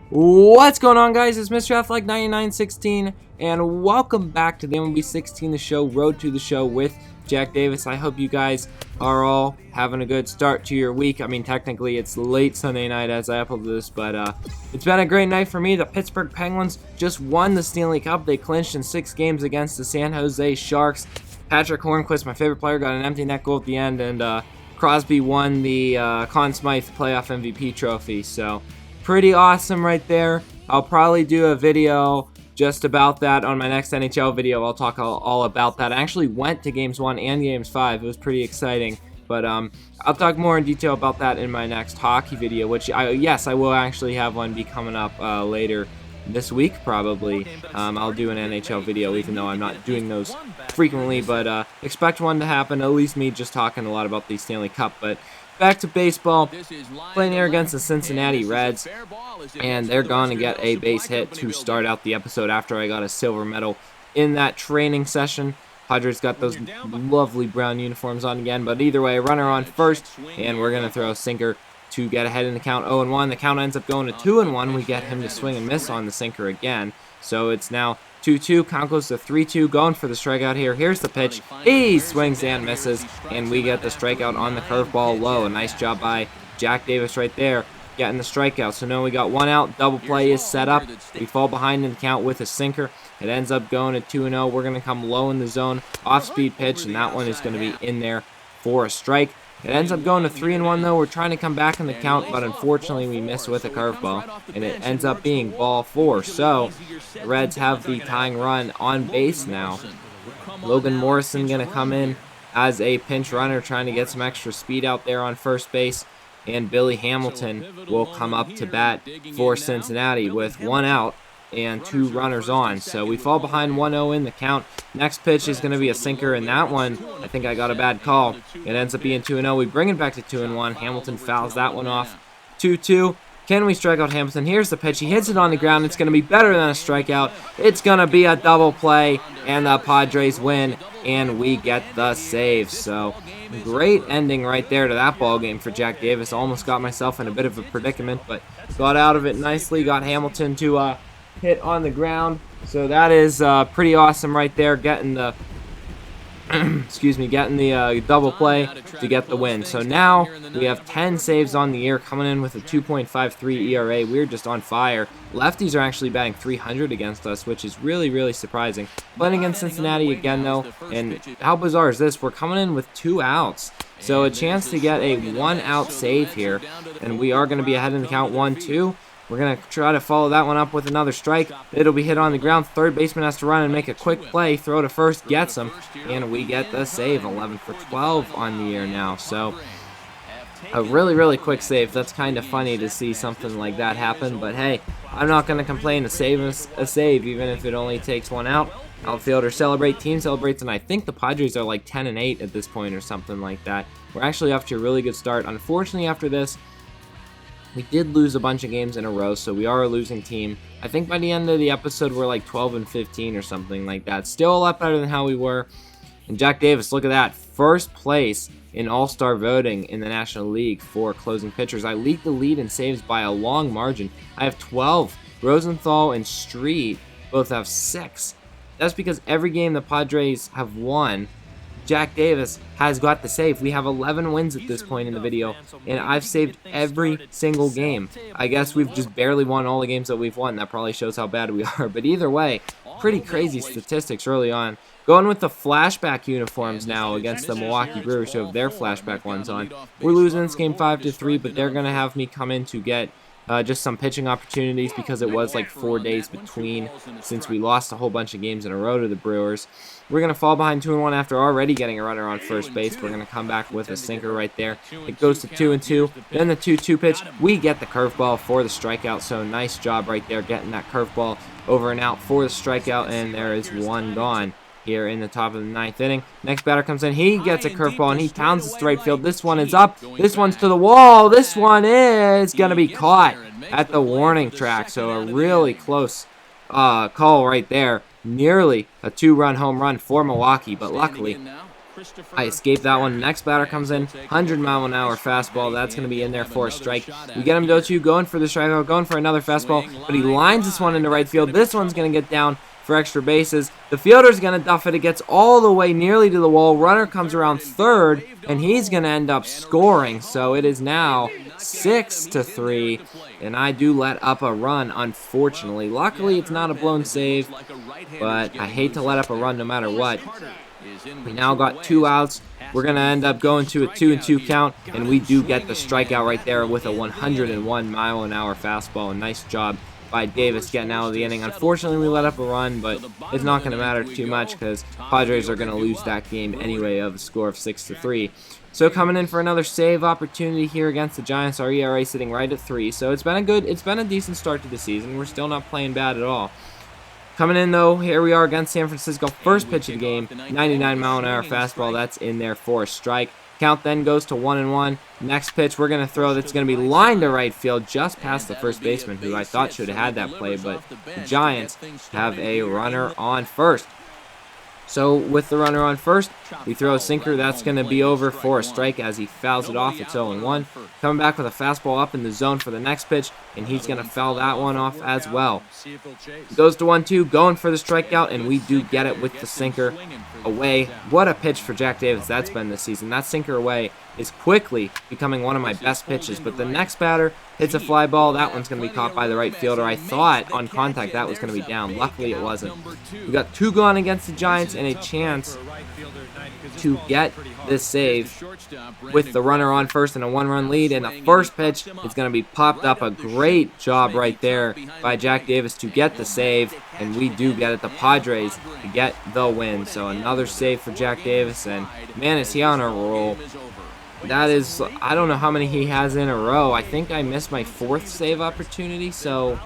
What's going on, guys? It's Mr. Athletic9916 and welcome back to the MLB 16 The Show, Road to the Show with Jack Davis. I hope you guys are all having a good start to your week. I mean, technically it's late Sunday night as I upload this, but it's been a great night for me. The Pittsburgh Penguins just won the Stanley Cup. They clinched in 6 games against the San Jose Sharks. Patrick Hornquist, my favorite player, got an empty net goal at the end, and Crosby won the Conn Smythe playoff MVP trophy. So pretty awesome right there. I'll probably do a video just about that on my next NHL video. I'll talk all about that. I actually went to games 1 and games 5. It was pretty exciting. But I'll talk more in detail about that in my next hockey video, which yes, I will actually have one be coming up later this week probably. I'll do an NHL video, even though I'm not doing those frequently, but expect one to happen, at least me just talking a lot about the Stanley Cup. But back to baseball, playing here against the Cincinnati Reds, and they're going to get a base hit to start out the episode after I got a silver medal in that training session. Padres got those lovely brown uniforms on again, but either way, runner on first, and we're going to throw a sinker to get ahead in the count 0-1. The count ends up going to 2-1. We get him to swing and miss on the sinker again, so it's now 2-2. Count goes to 3-2. Going for the strikeout here. Here's the pitch. He swings and misses, and we get the strikeout on the curveball low. A nice job by Jack Davis right there, getting the strikeout. So now we got one out. Double play is set up. We fall behind in the count with a sinker. It ends up going to 2-0. We're going to come low in the zone. Off-speed pitch, and that one is going to be in there for a strike. It ends up going to 3-1 though. We're trying to come back in the count, but unfortunately we miss with a curveball, and it ends up being ball 4. So the Reds have the tying run on base now. Logan Morrison going to come in as a pinch runner, trying to get some extra speed out there on first base, and Billy Hamilton will come up to bat for Cincinnati with 1 out and 2 runners on. So we fall behind 1-0 in the count. Next pitch is going to be a sinker, and that one, I think I got a bad call. It ends up being 2-0. We bring it back to 2-1. Hamilton fouls that one off. 2-2. Can we strike out Hamilton? Here's the pitch. He hits it on the ground. It's going to be better than a strikeout. It's going to be a double play, and the Padres win, and we get the save. So great ending right there to that ball game for Jack Davis. Almost got myself in a bit of a predicament, but got out of it nicely. Got Hamilton to hit on the ground. So that is pretty awesome right there, getting the getting the double play to get the win. So now we have 10 saves on the year, coming in with a 2.53 ERA. We're just on fire. Lefties are actually batting .300 against us, which is really surprising. Playing against Cincinnati again though, and how bizarre is this? We're coming in with 2 outs. So a chance to get a 1-out save here, and we are going to be ahead in the count 1-2. We're going to try to follow that one up with another strike. It'll be hit on the ground. Third baseman has to run and make a quick play. Throw to first, gets him, and we get the save. 11 for 12 on the year now. So a really quick save. That's kind of funny to see something like that happen. But hey, I'm not going to complain. A save is a save, even if it only takes 1 out. Outfielders celebrate, team celebrates, and I think the Padres are like 10-8 at this point or something like that. We're actually off to a really good start. Unfortunately, after this, we did lose a bunch of games in a row, so we are a losing team. I think by the end of the episode, we're like 12-15 or something like that. Still a lot better than how we were. And Jack Davis, look at that. First place in All-Star voting in the National League for closing pitchers. I lead the lead in saves by a long margin. I have 12. Rosenthal and Street both have 6. That's because every game the Padres have won, Jack Davis has got the save. We have 11 wins at this point in the video, and I've saved every single game. I guess we've just barely won all the games that we've won. That probably shows how bad we are, but either way, pretty crazy statistics early on. Going with the flashback uniforms now against the Milwaukee Brewers, who have their flashback ones on. We're losing this game 5-3, but they're going to have me come in to get just some pitching opportunities, because it was like 4 days between, since we lost a whole bunch of games in a row to the Brewers. We're going to fall behind 2-1 after already getting a runner on first base. We're going to come back with a sinker right there. It goes to 2-2. Then the 2-2 pitch. We get the curveball for the strikeout. So nice job right there getting that curveball over and out for the strikeout. And there is 1 gone here in the top of the 9th inning. Next batter comes in. He gets a curveball and he pounds this to right field. This one is up. This one's to the wall. This one is going to be caught at the warning track. So a really close call right there. Nearly a 2-run home run for Milwaukee, but luckily I escaped that one. Next batter comes in, 100-mile-an-hour fastball. That's going to be in there for a strike. We get him to 0-2, going for the strikeout, going for another fastball, but he lines this one into right field. This one's going to get down for extra bases. The fielder's going to duff it. It gets all the way nearly to the wall. Runner comes around third, and he's going to end up scoring. So it is now 6-3, and I do let up a run, unfortunately. Luckily, it's not a blown save, but I hate to let up a run no matter what. We now got 2 outs. We're going to end up going to a 2-2 count, and we do get the strikeout right there with a 101-mile-an-hour fastball. A nice job by Davis getting out of the inning. Unfortunately, we let up a run, but it's not going to matter too much because Padres are going to lose that game anyway of a score of 6-3. So coming in for another save opportunity here against the Giants. Our ERA sitting right at 3. So it's been a decent start to the season. We're still not playing bad at all. Coming in, though, here we are against San Francisco. First pitch of the game, 99-mile-an-hour fastball. That's in there for a strike. Count then goes to 1-1. Next pitch we're going to throw that's going to be lined to right field just past the first baseman, who I thought should have had that play, but the Giants have a runner on first. So with the runner on first, we throw a sinker. That's going to be over for a strike as he fouls it off. It's 0-1. Coming back with a fastball up in the zone for the next pitch, and he's going to foul that one off as well. Goes to 1-2, going for the strikeout, and we do get it with the sinker away. What a pitch for Jack Davis that's been this season. That sinker away is quickly becoming one of my best pitches, but the next batter hits a fly ball. That one's going to be caught by the right fielder. I thought on contact that was going to be down. Luckily it wasn't. We got 2 gone against the Giants and a chance to get this save with the runner on first and a 1-run lead, and the first pitch is going to be popped up. A great job right there by Jack Davis to get the save, and we do get it. The Padres to get the win. So another save for Jack Davis, and man, is he on a roll. That is, I don't know how many he has in a row. I think I missed my 4th save opportunity, so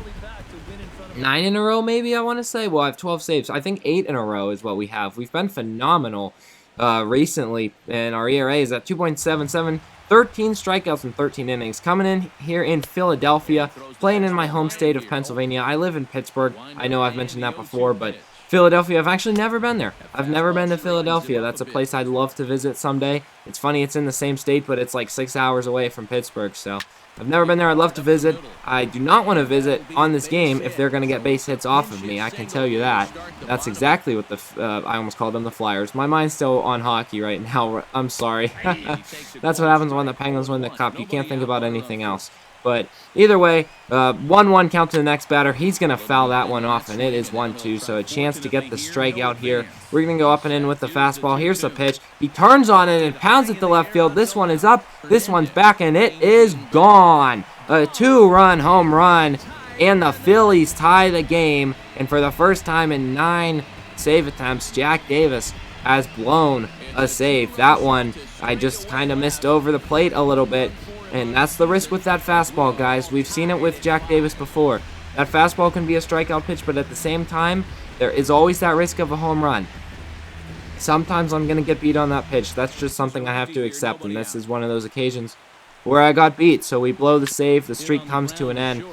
9 in a row maybe, I want to say. Well, I have 12 saves. I think 8 in a row is what we have. We've been phenomenal recently, and our ERA is at 2.77. 13 strikeouts in 13 innings. Coming in here in Philadelphia, playing in my home state of Pennsylvania. I live in Pittsburgh. I know I've mentioned that before, but Philadelphia, I've actually never been there. I've never been to Philadelphia. That's a place I'd love to visit someday. It's funny, it's in the same state, but it's like 6 hours away from Pittsburgh, so I've never been there. I'd love to visit. I do not want to visit on this game if they're going to get base hits off of me. I can tell you that. That's exactly what I almost called them, the Flyers. My mind's still on hockey right now. I'm sorry. That's what happens when the Penguins win the Cup. You can't think about anything else. But either way, 1-1 count to the next batter. He's going to foul that one off, and it is 1-2. So a chance to get the strikeout here. We're going to go up and in with the fastball. Here's the pitch. He turns on it and pounds it to left field. This one is up. This one's back, and it is gone. A 2-run home run, and the Phillies tie the game. And for the first time in 9 save attempts, Jack Davis has blown a save. That one, I just kind of missed over the plate a little bit. And that's the risk with that fastball, guys. We've seen it with Jack Davis before. That fastball can be a strikeout pitch, but at the same time, there is always that risk of a home run. Sometimes I'm going to get beat on that pitch. That's just something I have to accept, and this is one of those occasions where I got beat. So we blow the save. The streak comes to an end.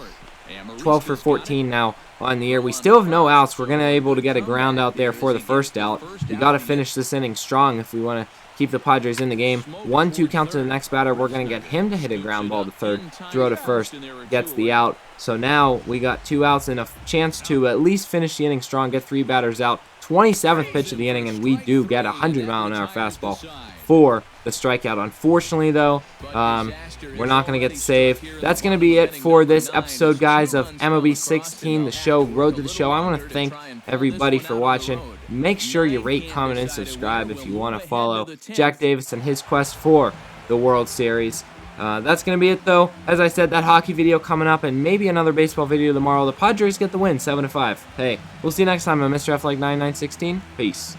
12 for 14 now on the year. We still have no outs. We're going to be able to get a ground out there for the first out. We got to finish this inning strong if we want to keep the Padres in the game. 1-2 count to the next batter. We're going to get him to hit a ground ball to third, throw to first, gets the out. So now we got 2 outs and a chance to at least finish the inning strong, get 3 batters out. 27th pitch of the inning, and we do get a 100-mile-an-hour fastball for the strikeout. Unfortunately, though, we're not going to get the save. That's going to be it for this episode, guys, of MLB 16, the show, Road to the Show. I want to thank everybody for watching. Make sure you rate, comment, and subscribe if you want to follow Jack Davis and his quest for the World Series. That's going to be it, though. As I said, that hockey video coming up and maybe another baseball video tomorrow. The Padres get the win, 7-5. Hey, we'll see you next time on Mr. F like 9916. Peace.